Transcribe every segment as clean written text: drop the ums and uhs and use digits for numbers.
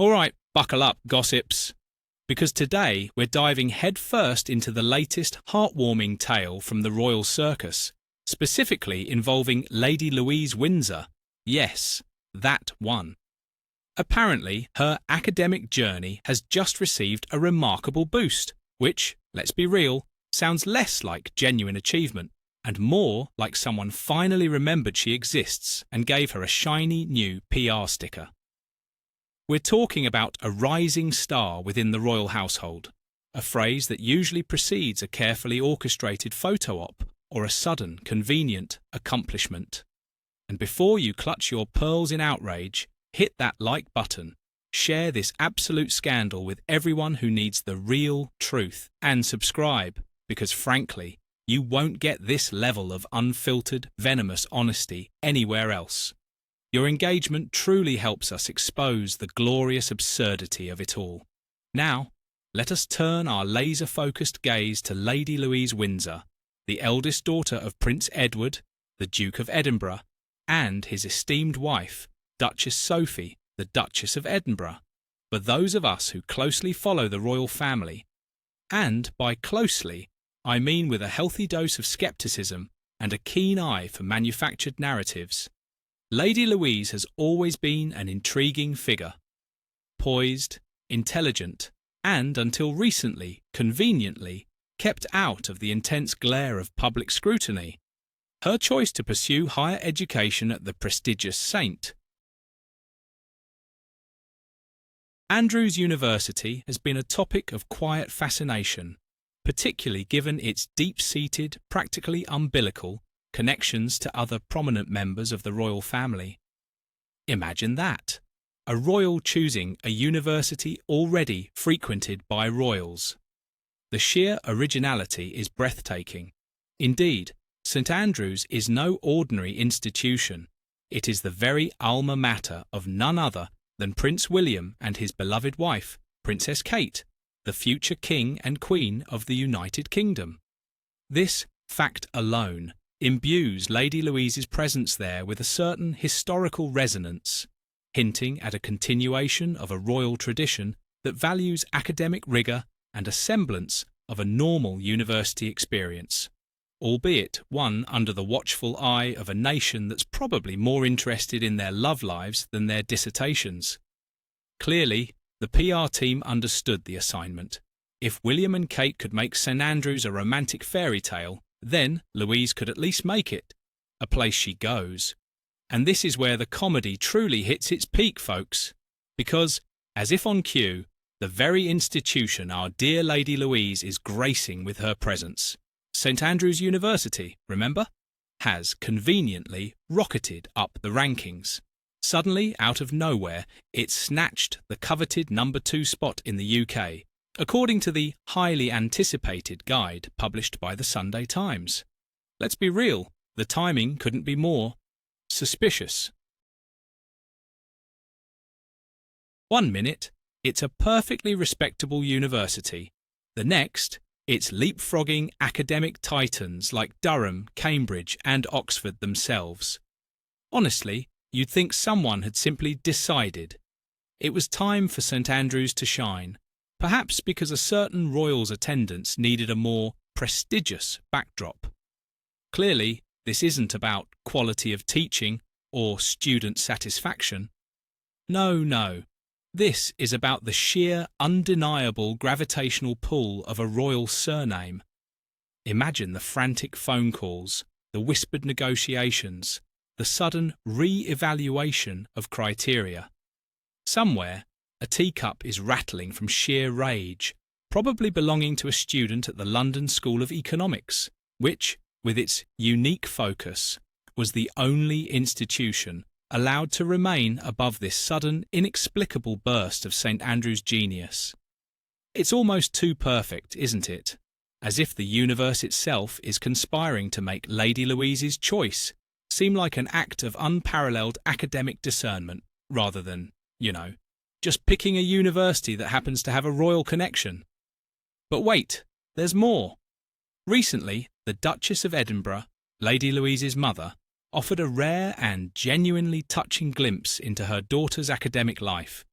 All right, buckle up, gossips, because today we're diving headfirst into the latest heartwarming tale from the Royal Circus, specifically involving Lady Louise Windsor. Yes, that one. Apparently, her academic journey has just received a remarkable boost, which, let's be real, sounds less like genuine achievement and more like someone finally remembered she exists and gave her a shiny new PR sticker. We're talking about a rising star within the royal household, a phrase that usually precedes a carefully orchestrated photo op or a sudden, convenient accomplishment. And before you clutch your pearls in outrage, hit that like button, share this absolute scandal with everyone who needs the real truth, and subscribe, because frankly, you won't get this level of unfiltered, venomous honesty anywhere else. Your engagement truly helps us expose the glorious absurdity of it all. Now, let us turn our laser-focused gaze to Lady Louise Windsor, the eldest daughter of Prince Edward, the Duke of Edinburgh, and his esteemed wife, Duchess Sophie, the Duchess of Edinburgh. For those of us who closely follow the royal family, and by closely, I mean with a healthy dose of skepticism and a keen eye for manufactured narratives, Lady Louise has always been an intriguing figure. Poised, intelligent, and, until recently, conveniently, kept out of the intense glare of public scrutiny. Her choice to pursue higher education at the prestigious St. Andrews University has been a topic of quiet fascination, particularly given its deep-seated, practically umbilical, connections to other prominent members of the royal family. Imagine that, a royal choosing a university already frequented by royals. The sheer originality is breathtaking. Indeed, St Andrews is no ordinary institution. It is the very alma mater of none other than Prince William and his beloved wife, Princess Kate, the future King and Queen of the United Kingdom. This fact alone imbues Lady Louise's presence there with a certain historical resonance, hinting at a continuation of a royal tradition that values academic rigour and a semblance of a normal university experience, albeit one under the watchful eye of a nation that's probably more interested in their love lives than their dissertations. Clearly, the PR team understood the assignment. If William and Kate could make St Andrews a romantic fairy tale, then Louise could at least make it a place she goes. And this is where the comedy truly hits its peak, folks, because, as if on cue, the very institution our dear Lady Louise is gracing with her presence, St Andrews University, remember, has conveniently rocketed up the rankings. Suddenly, out of nowhere, it snatched the coveted number 2 spot in the UK, according to the highly anticipated guide published by the Sunday Times. Let's be real, the timing couldn't be more suspicious. 1 minute, it's a perfectly respectable university. The next, it's leapfrogging academic titans like Durham, Cambridge, and Oxford themselves. Honestly, you'd think someone had simply decided it was time for St Andrews to shine, perhaps because a certain royals' attendance needed a more prestigious backdrop. Clearly, this isn't about quality of teaching or student satisfaction. No. This is about the sheer, undeniable gravitational pull of a royal surname. Imagine the frantic phone calls, the whispered negotiations, the sudden re-evaluation of criteria. Somewhere, a teacup is rattling from sheer rage, probably belonging to a student at the London School of Economics, which, with its unique focus, was the only institution allowed to remain above this sudden, inexplicable burst of St Andrews genius. It's almost too perfect, isn't it? As if the universe itself is conspiring to make Lady Louise's choice seem like an act of unparalleled academic discernment, rather than, just picking a university that happens to have a royal connection. But wait, there's more. Recently, the Duchess of Edinburgh, Lady Louise's mother, offered a rare and genuinely touching glimpse into her daughter's academic life.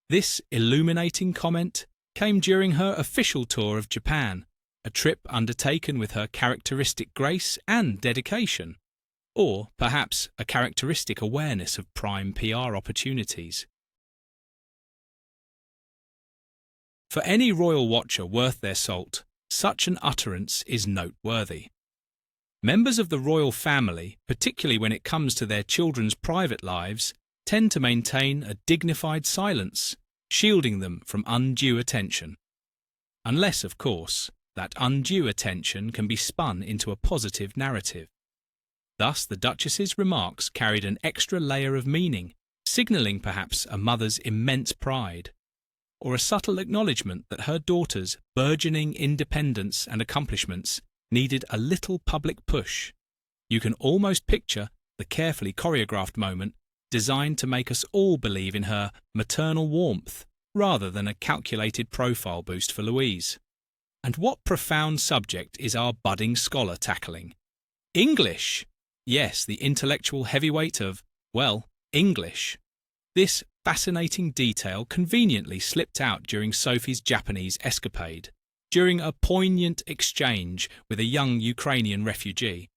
This illuminating comment came during her official tour of Japan, a trip undertaken with her characteristic grace and dedication, or perhaps a characteristic awareness of prime PR opportunities. For any royal watcher worth their salt, such an utterance is noteworthy. Members of the royal family, particularly when it comes to their children's private lives, tend to maintain a dignified silence, shielding them from undue attention. Unless, of course, that undue attention can be spun into a positive narrative. Thus, the Duchess's remarks carried an extra layer of meaning, signalling perhaps a mother's immense pride, or a subtle acknowledgement that her daughter's burgeoning independence and accomplishments needed a little public push. You can almost picture the carefully choreographed moment designed to make us all believe in her maternal warmth rather than a calculated profile boost for Louise. And what profound subject is our budding scholar tackling? English! Yes, the intellectual heavyweight of, well, English. This fascinating detail conveniently slipped out during Sophie's Japanese escapade, during a poignant exchange with a young Ukrainian refugee.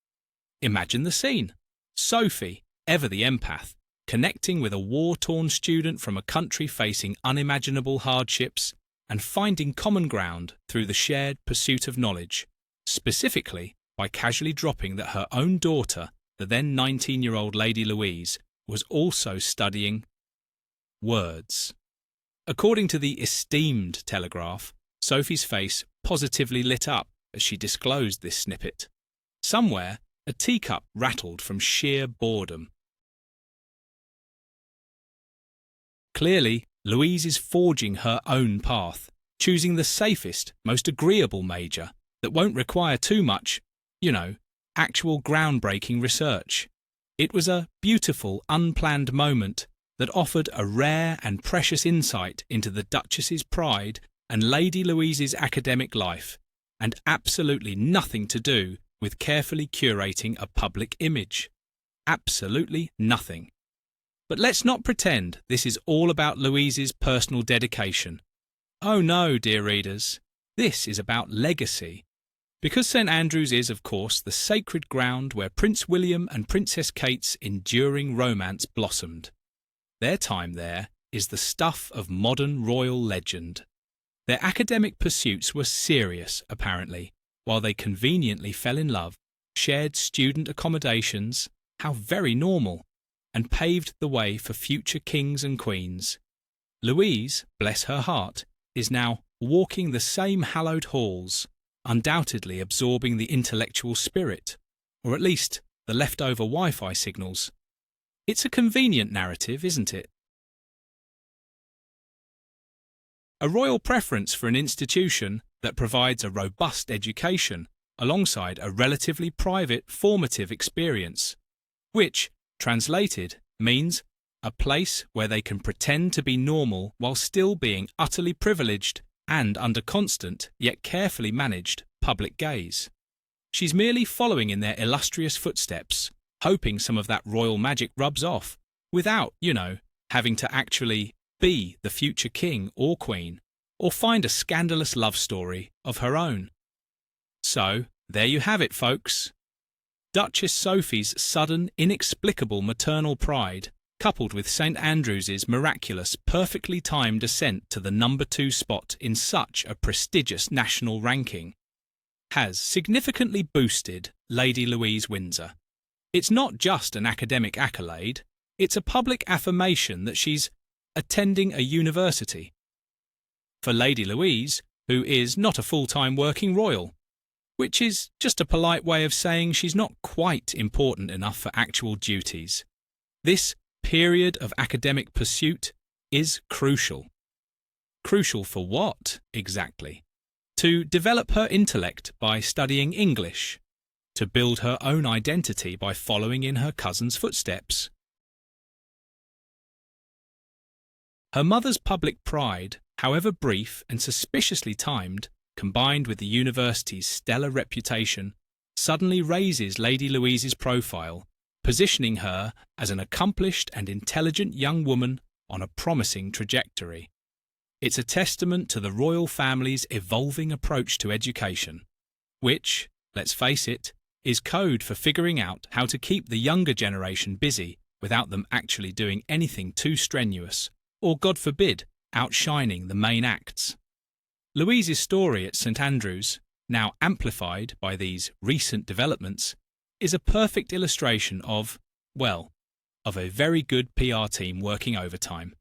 Imagine the scene. Sophie, ever the empath, connecting with a war-torn student from a country facing unimaginable hardships and finding common ground through the shared pursuit of knowledge, specifically by casually dropping that her own daughter, the then 19-year-old Lady Louise, was also studying words. According to the esteemed Telegraph, Sophie's face positively lit up as she disclosed this snippet. Somewhere, a teacup rattled from sheer boredom. Clearly, Louise is forging her own path, choosing the safest, most agreeable major that won't require too much, actual groundbreaking research. It was a beautiful, unplanned moment that offered a rare and precious insight into the Duchess's pride and Lady Louise's academic life, and absolutely nothing to do with carefully curating a public image. Absolutely nothing. But let's not pretend this is all about Louise's personal dedication. Oh no, dear readers, this is about legacy. Because St Andrews is, of course, the sacred ground where Prince William and Princess Kate's enduring romance blossomed. Their time there is the stuff of modern royal legend. Their academic pursuits were serious, apparently, while they conveniently fell in love, shared student accommodations, how very normal, and paved the way for future kings and queens. Louise, bless her heart, is now walking the same hallowed halls, undoubtedly absorbing the intellectual spirit, or at least the leftover Wi-Fi signals. It's a convenient narrative, isn't it? A royal preference for an institution that provides a robust education alongside a relatively private formative experience, which, translated, means a place where they can pretend to be normal while still being utterly privileged and under constant, yet carefully managed, public gaze. She's merely following in their illustrious footsteps, hoping some of that royal magic rubs off, without, having to actually be the future king or queen, or find a scandalous love story of her own. So, there you have it, folks. Duchess Sophie's sudden, inexplicable maternal pride, coupled with St Andrews's miraculous, perfectly timed ascent to the number 2 spot in such a prestigious national ranking, has significantly boosted Lady Louise Windsor. It's not just an academic accolade, it's a public affirmation that she's attending a university. For Lady Louise, who is not a full-time working royal, which is just a polite way of saying she's not quite important enough for actual duties. This period of academic pursuit is crucial. Crucial for what, exactly? To develop her intellect by studying English, to build her own identity by following in her cousin's footsteps. Her mother's public pride, however brief and suspiciously timed, combined with the university's stellar reputation, suddenly raises Lady Louise's profile, positioning her as an accomplished and intelligent young woman on a promising trajectory. It's a testament to the royal family's evolving approach to education, which, let's face it, is code for figuring out how to keep the younger generation busy without them actually doing anything too strenuous, or, God forbid, outshining the main acts. Louise's story at St Andrews, now amplified by these recent developments, is a perfect illustration of a very good PR team working overtime.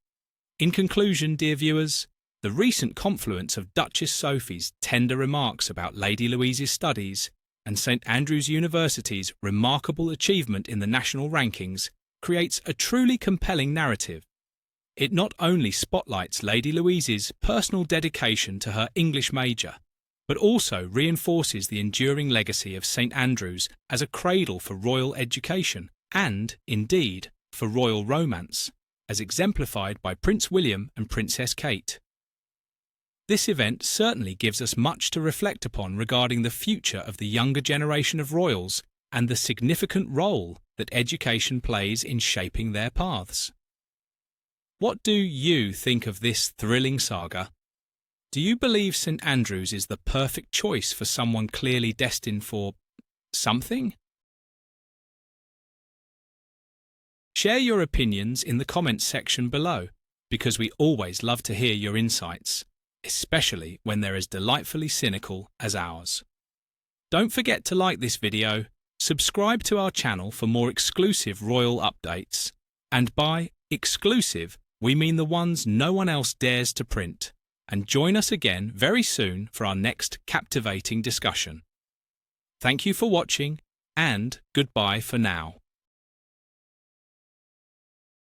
In conclusion, dear viewers, the recent confluence of Duchess Sophie's tender remarks about Lady Louise's studies and St Andrews University's remarkable achievement in the national rankings creates a truly compelling narrative. It not only spotlights Lady Louise's personal dedication to her English major, but also reinforces the enduring legacy of St Andrews as a cradle for royal education and, indeed, for royal romance, as exemplified by Prince William and Princess Kate. This event certainly gives us much to reflect upon regarding the future of the younger generation of royals and the significant role that education plays in shaping their paths. What do you think of this thrilling saga? Do you believe St Andrews is the perfect choice for someone clearly destined for something? Share your opinions in the comments section below, because we always love to hear your insights, especially when they're as delightfully cynical as ours. Don't forget to like this video, subscribe to our channel for more exclusive royal updates, and by exclusive, we mean the ones no one else dares to print, and join us again very soon for our next captivating discussion. Thank you for watching, and goodbye for now.